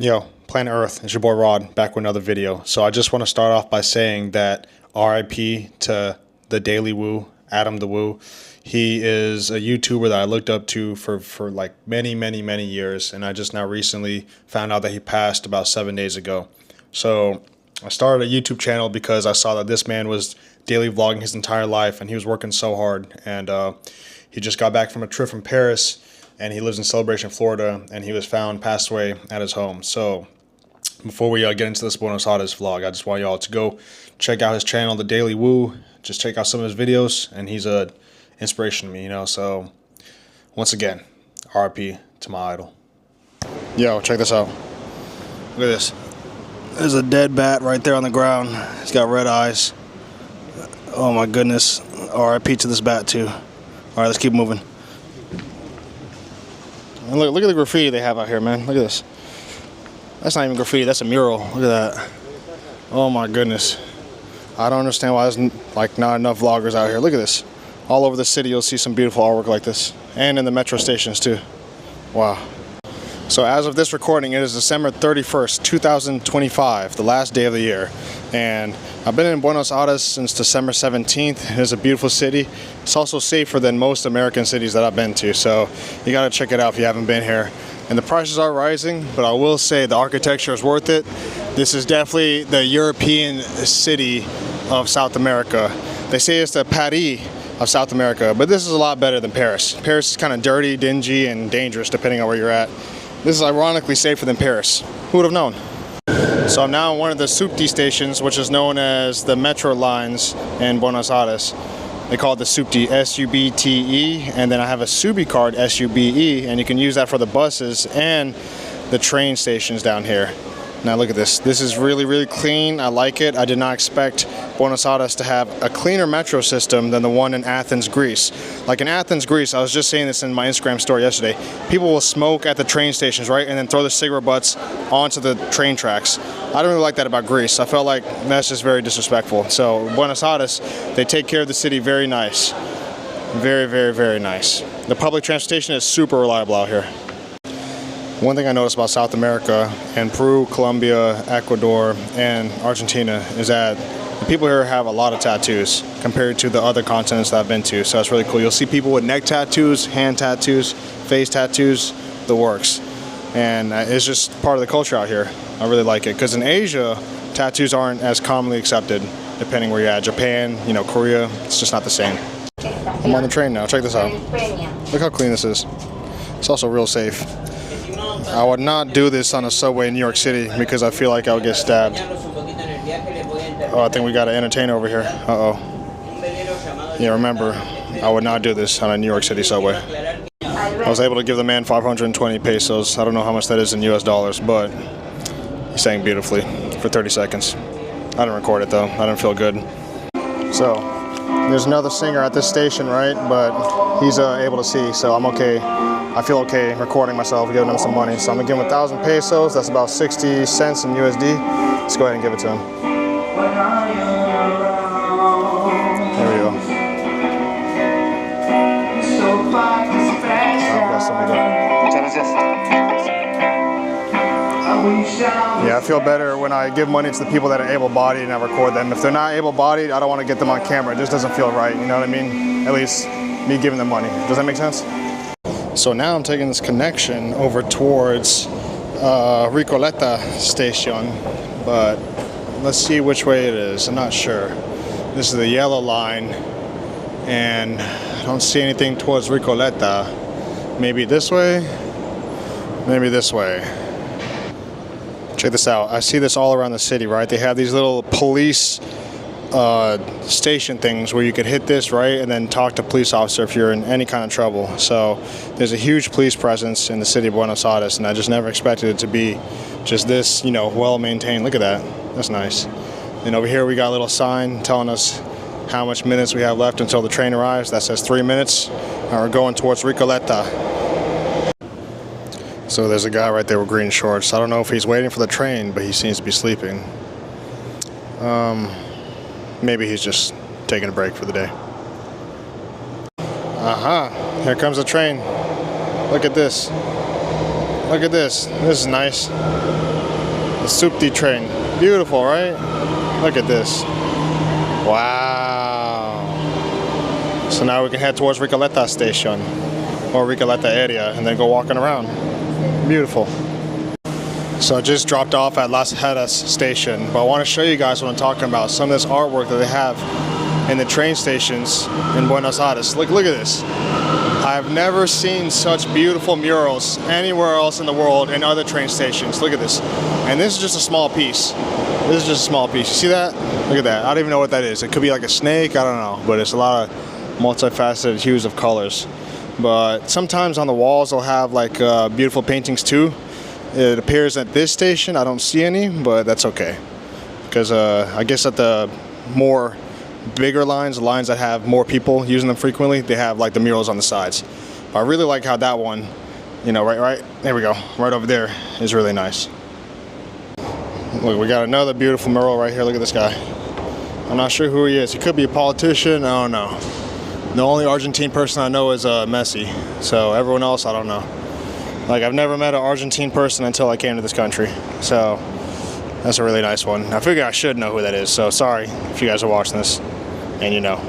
Yo, Planet Earth, it's your boy Rod, back with another video. So I just want to start off by saying that RIP to the Daily Woo, Adam the Woo. He is a YouTuber that I looked up to for like many years, and I just now recently found out that he passed about 7 days ago. So I started a YouTube channel because I saw that this man was daily vlogging his entire life, and he was working so hard. And he just got back from a trip from Paris, and he lives in Celebration, Florida, and he was found passed away at his home. So before we get into this Buenos Aires vlog, I just want y'all to go check out his channel, The Daily Woo. Just check out some of his videos, and he's a inspiration to me, you know. So once again, RIP to my idol. Yo, check this out. Look at this. There's a dead bat right there on the ground. He's got red eyes. Oh my goodness. RIP to this bat too. All right, let's keep moving. And look at the graffiti they have out here, man. Look at this. That's not even graffiti, that's a mural. Look at that. Oh my goodness. I don't understand why there's like not enough vloggers out here. Look at this. All over the city you'll see some beautiful artwork like this. And in the metro stations too. Wow. So as of this recording, it is December 31st, 2025, the last day of the year. And I've been in Buenos Aires since December 17th. It is a beautiful city. It's also safer than most American cities that I've been to. So you gotta check it out if you haven't been here. And the prices are rising, but I will say the architecture is worth it. This is definitely the European city of South America. They say it's the Paris of South America, but this is a lot better than Paris. Paris is kind of dirty, dingy, and dangerous depending on where you're at. This is ironically safer than Paris. Who would have known? So I'm now on one of the Subte stations, which is known as the metro lines in Buenos Aires. They call it the Subte, S-U-B-T-E, and then I have a Subi card, S-U-B-E, and you can use that for the buses and the train stations down here. Now look at this. This is really clean. I like it. I did not expect Buenos Aires to have a cleaner metro system than the one in Athens, Greece. Like in Athens, Greece, I was just saying this in my Instagram story yesterday, people will smoke at the train stations, right? And then throw the cigarette butts onto the train tracks. I don't really like that about Greece. I felt like that's just very disrespectful. So Buenos Aires, they take care of the city very nice. Very nice. The public transportation is super reliable out here. One thing I noticed about South America and Peru, Colombia, Ecuador, and Argentina is that the people here have a lot of tattoos compared to the other continents that I've been to. So that's really cool. You'll see people with neck tattoos, hand tattoos, face tattoos, the works. And it's just part of the culture out here. I really like it. Because in Asia, tattoos aren't as commonly accepted depending where you're at. Japan, you know, Korea, it's just not the same. I'm on the train now. Check this out. Look how clean this is. It's also real safe. I would not do this on a subway in New York City because I feel like I would get stabbed. Oh, I think we got an entertainer over here. Uh-oh. Yeah, remember, I would not do this on a New York City subway. I was able to give the man 520 pesos. I don't know how much that is in US dollars, but he sang beautifully for 30 seconds. I didn't record it though. I didn't feel good. So, there's another singer at this station, right? But he's able to see, so I'm okay. I feel okay recording myself, giving him some money. So I'm gonna give him 1,000 pesos. That's about 60 cents in USD. Let's go ahead and give it to him. There we go. Yeah, I feel better when I give money to the people that are able-bodied and I record them. If they're not able-bodied, I don't want to get them on camera. It just doesn't feel right, you know what I mean? At least me giving them money. Does that make sense? So now I'm taking this connection over towards Recoleta station, but let's see which way it is. I'm not sure. This is the yellow line, and I don't see anything towards Recoleta. Maybe this way, maybe this way. Check this out. I see this all around the city, right? They have these little police station things where you could hit this, right, and then talk to a police officer if you're in any kind of trouble. So there's a huge police presence in the city of Buenos Aires, and I just never expected it to be just this, you know, well maintained. Look at that. That's nice. And over here we got a little sign telling us how much minutes we have left until the train arrives. That says 3 minutes, and we're going towards Recoleta. So there's a guy right there with green shorts. I don't know if he's waiting for the train, but he seems to be sleeping. Maybe he's just taking a break for the day. Here comes the train. Look at this. Look at this. This is nice. The Supti train. Beautiful, right? Look at this. Wow. So now we can head towards Recoleta station or Recoleta area and then go walking around. Beautiful. So I just dropped off at Las Heras station, but I want to show you guys what I'm talking about. Some of this artwork that they have in the train stations in Buenos Aires. Look at this. I've never seen such beautiful murals anywhere else in the world in other train stations. Look at this. And this is just a small piece. This is just a small piece. You see that? Look at that. I don't even know what that is. It could be like a snake. I don't know. But it's a lot of multifaceted hues of colors. But sometimes on the walls they'll have like beautiful paintings too. It appears at this station I don't see any, but that's okay. Because I guess at the more bigger lines, the lines that have more people using them frequently, they have like the murals on the sides. But I really like how that one, you know, right, there we go, right over there is really nice. Look, we got another beautiful mural right here. Look at this guy. I'm not sure who he is. He could be a politician. I don't know. The only Argentine person I know is Messi. So everyone else, I don't know. Like, I've never met an Argentine person until I came to this country. So that's a really nice one. I figure I should know who that is. So sorry if you guys are watching this and you know.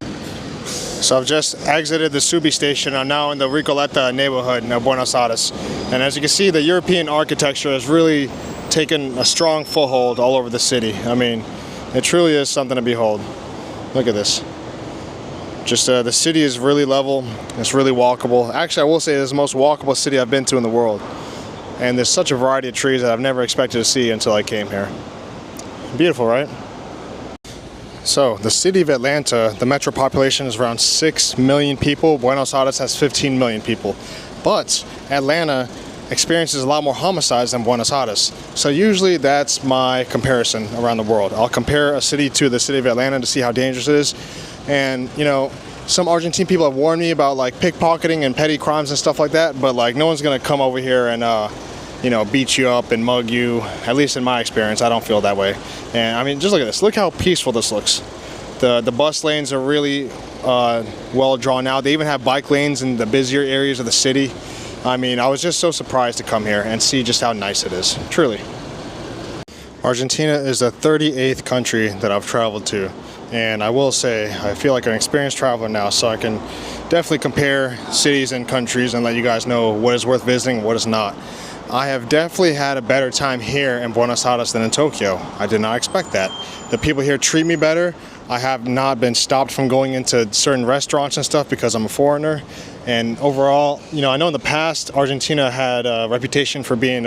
So I've just exited the Subi station. I'm now in the Recoleta neighborhood in Buenos Aires. And as you can see, the European architecture has really taken a strong foothold all over the city. I mean, it truly is something to behold. Look at this. Just the city is really level. It's really walkable. Actually, I will say it's the most walkable city I've been to in the world. And there's such a variety of trees that I've never expected to see until I came here. Beautiful, right? So, the city of Atlanta, the metro population is around 6 million people. Buenos Aires has 15 million people. But Atlanta experiences a lot more homicides than Buenos Aires. So usually that's my comparison around the world. I'll compare a city to the city of Atlanta to see how dangerous it is. And, you know, some Argentine people have warned me about like pickpocketing and petty crimes and stuff like that, but like no one's gonna come over here and you know, beat you up and mug you. At least in my experience, I don't feel that way. And I mean, just look at this. Look how peaceful this looks. The bus lanes are really well drawn out. They even have bike lanes in the busier areas of the city. I mean, I was just so surprised to come here and see just how nice it is, truly. Argentina is the 38th country that I've traveled to. And I will say, I feel like an experienced traveler now, so I can definitely compare cities and countries and let you guys know what is worth visiting and what is not. I have definitely had a better time here in Buenos Aires than in Tokyo. I did not expect that. The people here treat me better. I have not been stopped from going into certain restaurants and stuff because I'm a foreigner. And overall, you know, I know in the past Argentina had a reputation for being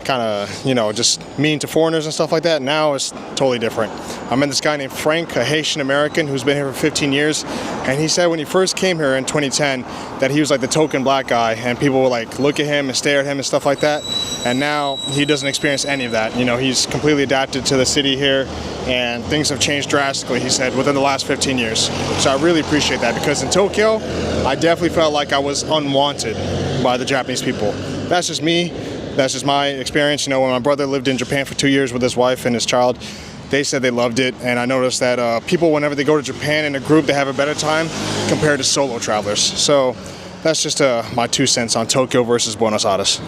kind of, you know, just mean to foreigners and stuff like that. Now it's totally different. I met this guy named Frank, a Haitian American who's been here for 15 years, and he said when he first came here in 2010 that he was like the token black guy, and people would like look at him and stare at him and stuff like that. And now he doesn't experience any of that. You know, he's completely adapted to the city here, and things have changed drastically, he said, within the last 15 years. So I really appreciate that, because in Tokyo, I definitely felt like I was unwanted by the Japanese people. That's just me. That's just my experience. You know, when my brother lived in Japan for 2 years with his wife and his child, they said they loved it. And I noticed that people, whenever they go to Japan in a group, they have a better time compared to solo travelers. So that's just my 2 cents on Tokyo versus Buenos Aires.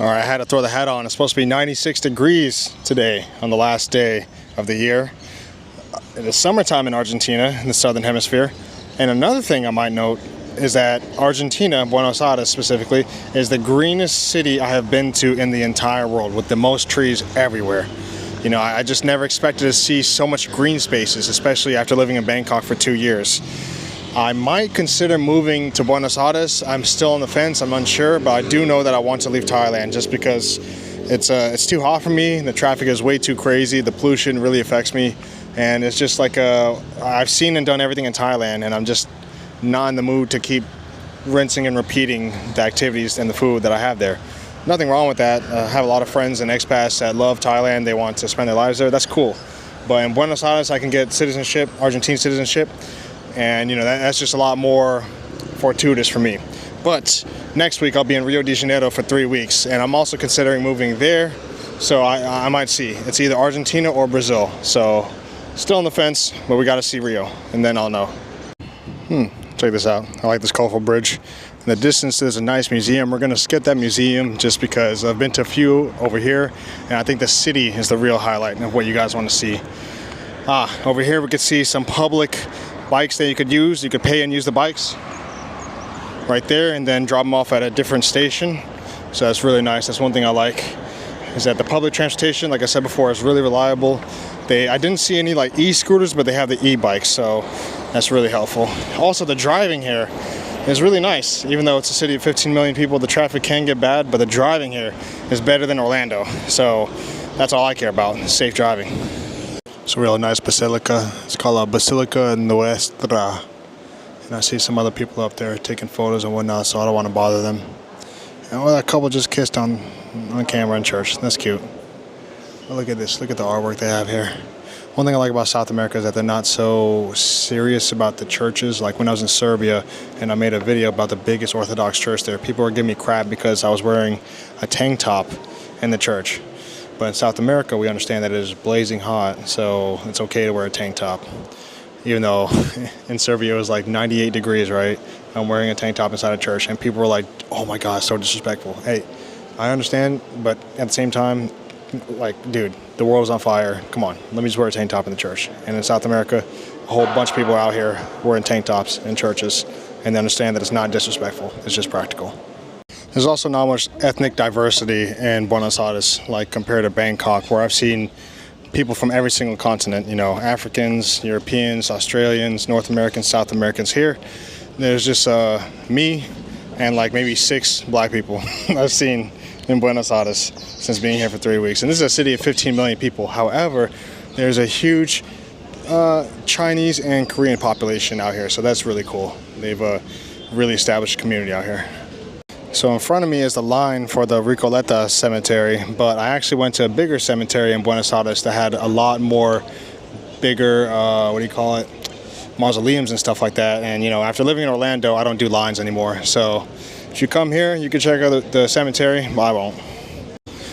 All right, I had to throw the hat on. It's supposed to be 96 degrees today on the last day of the year. It is summertime in Argentina, in the southern hemisphere. And another thing I might note is that Argentina, Buenos Aires specifically, is the greenest city I have been to in the entire world, with the most trees everywhere. You know, I just never expected to see so much green spaces, especially after living in Bangkok for 2 years. I might consider moving to Buenos Aires. I'm still on the fence, I'm unsure, but I do know that I want to leave Thailand just because it's too hot for me, the traffic is way too crazy, the pollution really affects me, and it's just like I've seen and done everything in Thailand, and I'm just not in the mood to keep rinsing and repeating the activities and the food that I have there. Nothing wrong with that. I have a lot of friends and expats that love Thailand. They want to spend their lives there. That's cool. But in Buenos Aires, I can get citizenship, Argentine citizenship, and you know that's just a lot more fortuitous for me. But next week I'll be in Rio de Janeiro for 3 weeks, and I'm also considering moving there. So I might see. It's either Argentina or Brazil. So still on the fence, but we got to see Rio, and then I'll know. Check this out. I like this colorful bridge. In the distance, there's a nice museum. We're gonna skip that museum just because I've been to a few over here, and I think the city is the real highlight of what you guys want to see. Over here we could see some public bikes that you could use. You could pay and use the bikes right there, and then drop them off at a different station. So that's really nice. That's one thing I like, is that the public transportation, like I said before, is really reliable. I didn't see any like e-scooters, but they have the e-bikes, so that's really helpful. Also, the driving here is really nice. Even though it's a city of 15 million people, the traffic can get bad, but the driving here is better than Orlando. So that's all I care about, safe driving. It's a really nice basilica. It's called Basilica Nuestra. And I see some other people up there taking photos and whatnot, so I don't want to bother them. And well, that couple just kissed on camera in church. That's cute. But look at this. Look at the artwork they have here. One thing I like about South America is that they're not so serious about the churches. Like when I was in Serbia and I made a video about the biggest Orthodox church there, people were giving me crap because I was wearing a tank top in the church. But in South America, we understand that it is blazing hot, so it's okay to wear a tank top. Even though in Serbia it was like 98 degrees, right? I'm wearing a tank top inside a church, and people were like, oh my God, so disrespectful. Hey, I understand, but at the same time, like, dude, the world is on fire. Come on, let me just wear a tank top in the church. And in South America, a whole bunch of people are out here wearing tank tops in churches, and they understand that it's not disrespectful, it's just practical. There's also not much ethnic diversity in Buenos Aires, like compared to Bangkok, where I've seen people from every single continent, you know, Africans, Europeans, Australians, North Americans, South Americans. Here, there's just me and like maybe 6 black people I've seen in Buenos Aires since being here for 3 weeks. And this is a city of 15 million people. However, there's a huge Chinese and Korean population out here, so that's really cool. They've really established a community out here. So in front of me is the line for the Recoleta cemetery, but I actually went to a bigger cemetery in Buenos Aires that had a lot more bigger, mausoleums and stuff like that. And you know, after living in Orlando, I don't do lines anymore. So if you come here, you can check out the cemetery, but I won't.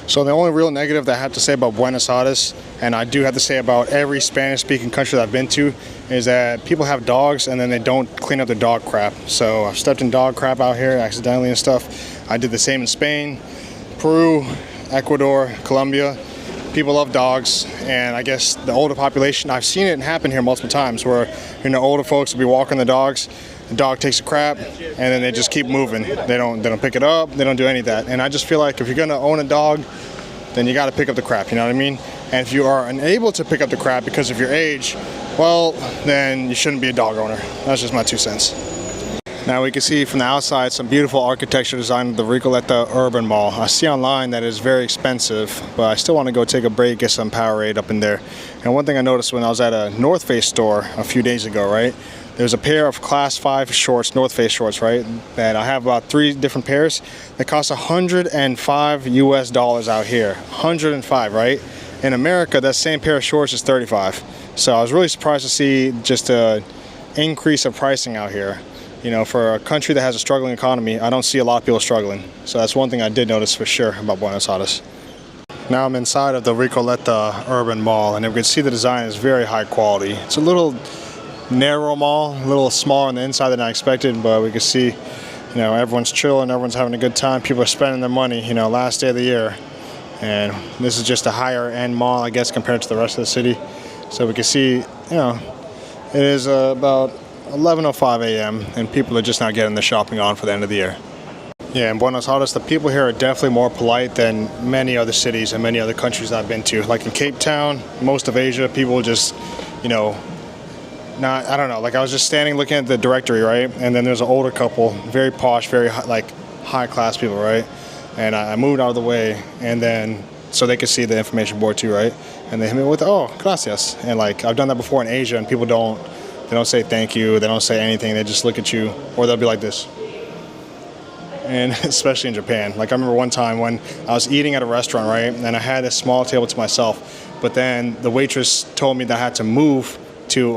So the only real negative that I have to say about Buenos Aires, and I do have to say about every Spanish-speaking country that I've been to, is that people have dogs and then they don't clean up their dog crap. So I've stepped in dog crap out here accidentally and stuff. I did the same in Spain, Peru, Ecuador, Colombia. People love dogs, and I guess the older population, I've seen it happen here multiple times where, you know, older folks will be walking the dogs, the dog takes a crap, and then they just keep moving. They don't pick it up, they don't do any of that. And I just feel like if you're gonna own a dog, then you gotta pick up the crap, you know what I mean? And if you are unable to pick up the crap because of your age, well, then you shouldn't be a dog owner. That's just my 2 cents. Now we can see from the outside some beautiful architecture design of the Recoleta Urban Mall. I see online that it's very expensive, but I still want to go take a break, get some Powerade up in there. And one thing I noticed when I was at a North Face store a few days ago, right? There's a pair of Class 5 shorts, North Face shorts, right? That I have about 3 different pairs that cost $105 US out here. 105, right? In America, that same pair of shorts is 35. So I was really surprised to see just an increase of pricing out here. You know, for a country that has a struggling economy, I don't see a lot of people struggling. So that's one thing I did notice for sure about Buenos Aires. Now I'm inside of the Recoleta Urban Mall, and you can see the design is very high quality. It's a little narrow mall, a little smaller on the inside than I expected, but we can see, you know, everyone's chilling, everyone's having a good time. People are spending their money, you know, last day of the year. And this is just a higher end mall, I guess, compared to the rest of the city. So we can see, you know, it is about 11:05 a.m. and people are just not getting the shopping on for the end of the year. Yeah, in Buenos Aires, the people here are definitely more polite than many other cities and many other countries I've been to. Like in Cape Town, most of Asia, people just, you know, I don't know, like I was just standing looking at the directory, right? And then there's an older couple, very posh, very high class people, right? And I moved out of the way, and then so they could see the information board too, right? And they hit me with, oh, gracias. And like I've done that before in Asia, and people don't say thank you, they don't say anything, they just look at you, or they'll be like this. And especially in Japan. Like I remember one time when I was eating at a restaurant, right? And I had a small table to myself, but then the waitress told me that I had to move to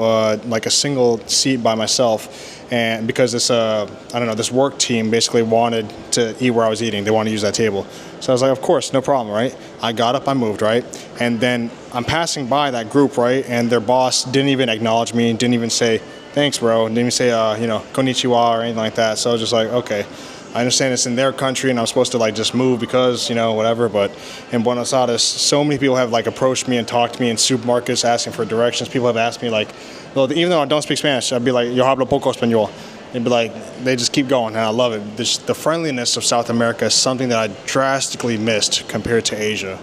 like a single seat by myself, and because this this work team basically wanted to eat where I was eating. They wanted to use that table. So I was like, of course, no problem, right? I got up, I moved, right? And then I'm passing by that group, right? And their boss didn't even acknowledge me, didn't even say thanks, bro. Didn't even say, you know, konnichiwa or anything like that. So I was just like, okay, I understand it's in their country and I'm supposed to like just move because, you know, whatever. But in Buenos Aires, so many people have like approached me and talked to me in supermarkets asking for directions. People have asked me like, well, even though I don't speak Spanish, I'd be like, yo hablo poco español. They'd be like, they just keep going, and I love it. The friendliness of South America is something that I drastically missed compared to Asia.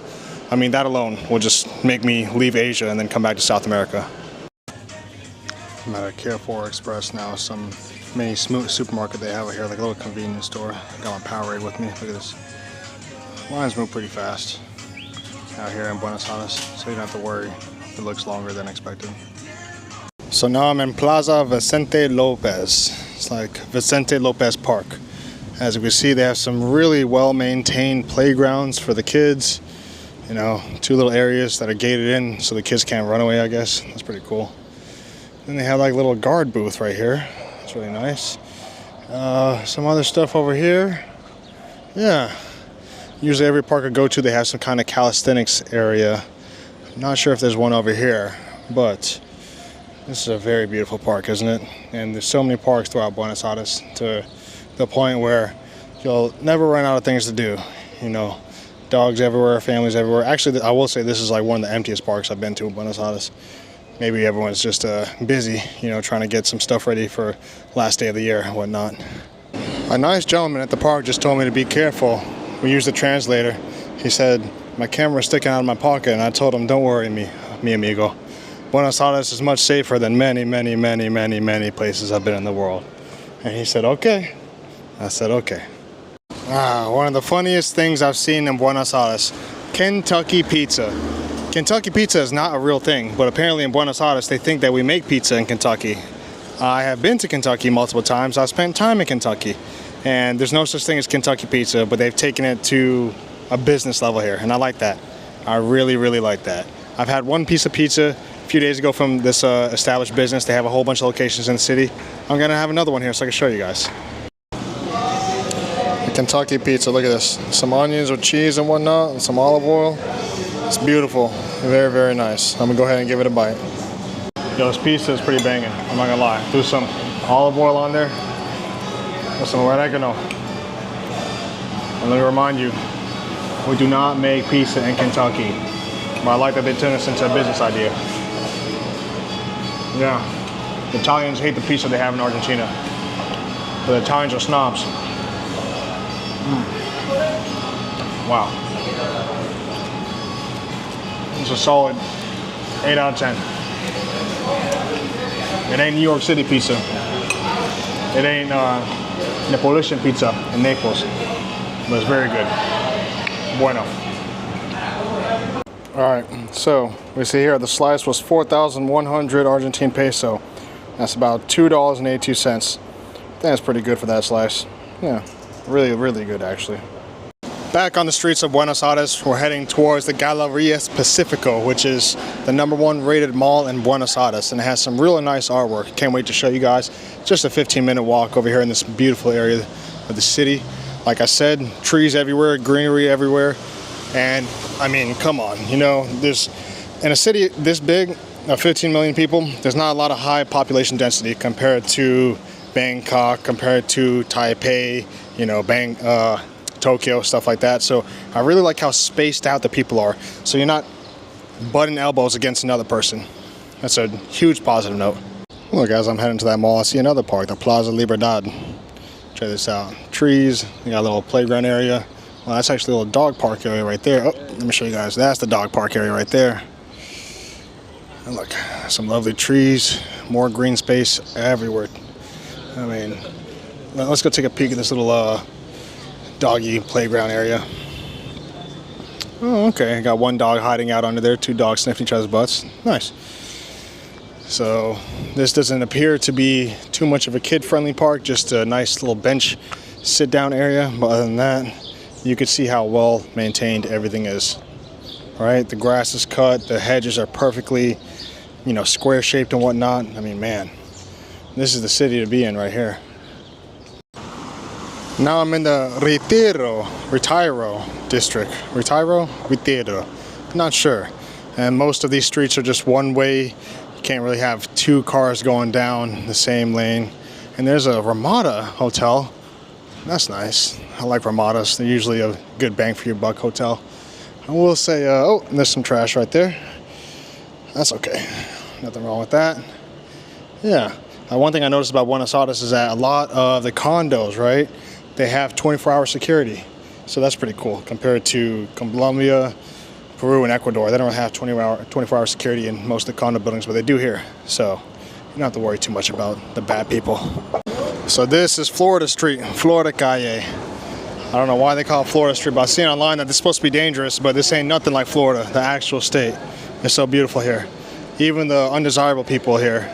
I mean, that alone will just make me leave Asia and then come back to South America. I'm at a Carrefour Express now, some mini supermarket they have out here, like a little convenience store. Got my Powerade with me. Look at this. Lines move pretty fast out here in Buenos Aires, so you don't have to worry if it looks longer than expected. So now I'm in Plaza Vicente Lopez. It's like Vicente Lopez Park. As you can see, they have some really well-maintained playgrounds for the kids. You know, 2 little areas that are gated in so the kids can't run away, I guess. That's pretty cool. Then they have like a little guard booth right here. It's really nice. Some other stuff over here. Yeah. Usually every park I go to, they have some kind of calisthenics area. I'm not sure if there's one over here, but this is a very beautiful park, isn't it? And there's so many parks throughout Buenos Aires to the point where you'll never run out of things to do. You know, dogs everywhere, families everywhere. Actually, I will say this is like one of the emptiest parks I've been to in Buenos Aires. Maybe everyone's just busy, you know, trying to get some stuff ready for last day of the year and whatnot. A nice gentleman at the park just told me to be careful. We used the translator. He said, my camera's sticking out of my pocket, and I told him, don't worry, mi amigo. Buenos Aires is much safer than many, many, many, many, many places I've been in the world. And he said, okay. I said, okay. One of the funniest things I've seen in Buenos Aires, Kentucky pizza. Kentucky pizza is not a real thing, but apparently in Buenos Aires they think that we make pizza in Kentucky. I have been to Kentucky multiple times. I've spent time in Kentucky, and there's no such thing as Kentucky pizza, but they've taken it to a business level here, and I like that. I really, really like that. I've had one piece of pizza a few days ago from this established business. They have a whole bunch of locations in the city. I'm gonna have another one here so I can show you guys. The Kentucky pizza, look at this. Some onions with cheese and whatnot, and some olive oil. It's beautiful, very, very nice. I'm gonna go ahead and give it a bite. Yo, this pizza is pretty banging, I'm not gonna lie. Threw some olive oil on there, with some oregano. And let me remind you, we do not make pizza in Kentucky. But I like that they turned this into a business idea. Yeah, the Italians hate the pizza they have in Argentina. But the Italians are snobs. Wow. It's a solid 8 out of 10. It ain't New York City pizza. It ain't Neapolitan pizza in Naples. But it's very good. Bueno. Alright, so we see here the slice was 4,100 Argentine peso. That's about $2.82. I think that's pretty good for that slice. Yeah, really, really good actually. Back on the streets of Buenos Aires, we're heading towards the Galerías Pacifico, which is the #1 rated mall in Buenos Aires, and it has some really nice artwork. Can't wait to show you guys. Just a 15-minute walk over here in this beautiful area of the city. Like I said, trees everywhere, greenery everywhere. And I mean, come on, you know, there's in a city this big, 15 million people, there's not a lot of high population density compared to Bangkok, compared to Taipei, you know, Tokyo, stuff like that. So I really like how spaced out the people are. So you're not butting elbows against another person. That's a huge positive note. Look, as I'm heading to that mall, I see another park, the Plaza Libertad. Check this out. Trees, you got a little playground area. Well, that's actually a little dog park area right there. Oh, let me show you guys. That's the dog park area right there. And look, some lovely trees, more green space everywhere. I mean, let's go take a peek at this little doggy playground area. Oh, okay. Got one dog hiding out under there, 2 dogs sniffing each other's butts. Nice. So this doesn't appear to be too much of a kid-friendly park, just a nice little bench sit-down area. But other than that, you can see how well maintained everything is. All right, the grass is cut, the hedges are perfectly, you know, square shaped and whatnot. I mean, man, this is the city to be in right here. Now I'm in the Retiro district. Retiro? Not sure. And most of these streets are just one-way can't really have two cars going down the same lane. And there's a Ramada hotel. That's nice. I like Ramadas. They're usually a good bang for your buck hotel. I will say, oh, there's some trash right there. That's okay. Nothing wrong with that. Yeah. One thing I noticed about Buenos Aires is that a lot of the condos, right, they have 24-hour security. So that's pretty cool compared to Colombia, Peru, and Ecuador. They don't have 24-hour security in most of the condo buildings, but they do here. So you don't have to worry too much about the bad people. So this is Florida Street, Florida Calle. I don't know why they call it Florida Street, but I've seen online that this is supposed to be dangerous, but this ain't nothing like Florida, the actual state. It's so beautiful here. Even the undesirable people here,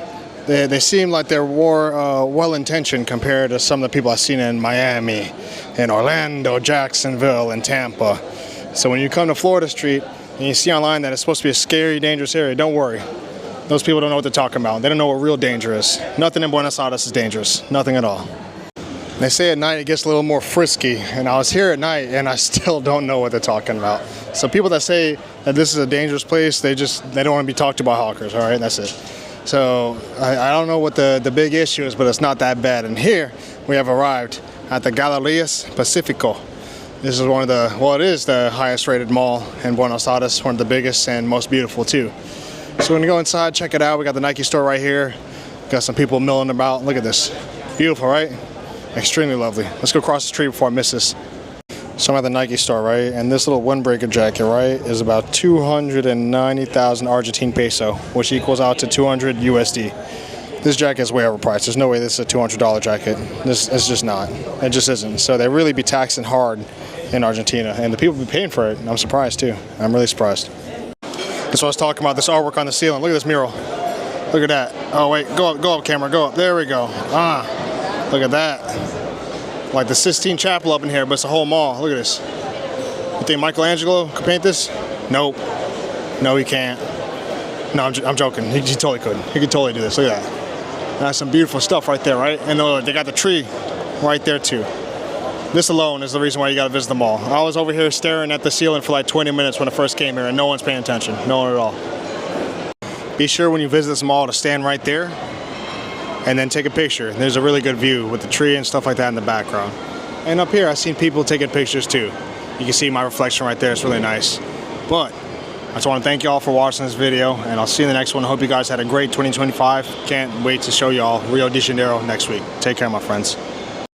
they seem like they're more well-intentioned compared to some of the people I've seen in Miami, in Orlando, Jacksonville, and Tampa. So when you come to Florida Street and you see online that it's supposed to be a scary, dangerous area, don't worry. Those people don't know what they're talking about. They don't know what real danger is. Nothing in Buenos Aires is dangerous. Nothing at all. They say at night it gets a little more frisky, and I was here at night and I still don't know what they're talking about. So people that say that this is a dangerous place, they don't want to be talked to by hawkers, all right? That's it. So I don't know what the big issue is, but it's not that bad. And here we have arrived at the Galerías Pacifico. This is one of the, well, it is the highest rated mall in Buenos Aires, one of the biggest and most beautiful too. So we're gonna go inside, check it out. We got the Nike store right here. Got some people milling about. Look at this. Beautiful, right? Extremely lovely. Let's go across the street before I miss this. So I'm at the Nike store, right? And this little windbreaker jacket, right, is about 290,000 Argentine peso, which equals out to 200 USD. This jacket is way overpriced. There's no way this is a $200 jacket. This is just not. It just isn't. So they really be taxing hard in Argentina, and the people be paying for it. I'm surprised too. I'm really surprised. That's what I was talking about, this artwork on the ceiling. Look at this mural. Look at that. Oh wait, go up camera, go up. There we go. Look at that. Like the Sistine Chapel up in here, but it's a whole mall. Look at this. You think Michelangelo could paint this? Nope. No, he can't. No, I'm joking. He totally could. He could totally do this. Look at that. That's some beautiful stuff right there, right? And they got the tree right there too. This alone is the reason why you gotta visit the mall. I was over here staring at the ceiling for like 20 minutes when I first came here, and no one's paying attention. No one at all. Be sure when you visit this mall to stand right there and then take a picture. There's a really good view with the tree and stuff like that in the background. And up here, I've seen people taking pictures too. You can see my reflection right there. It's really nice. But I just want to thank you all for watching this video, and I'll see you in the next one. I hope you guys had a great 2025. Can't wait to show you all Rio de Janeiro next week. Take care, my friends.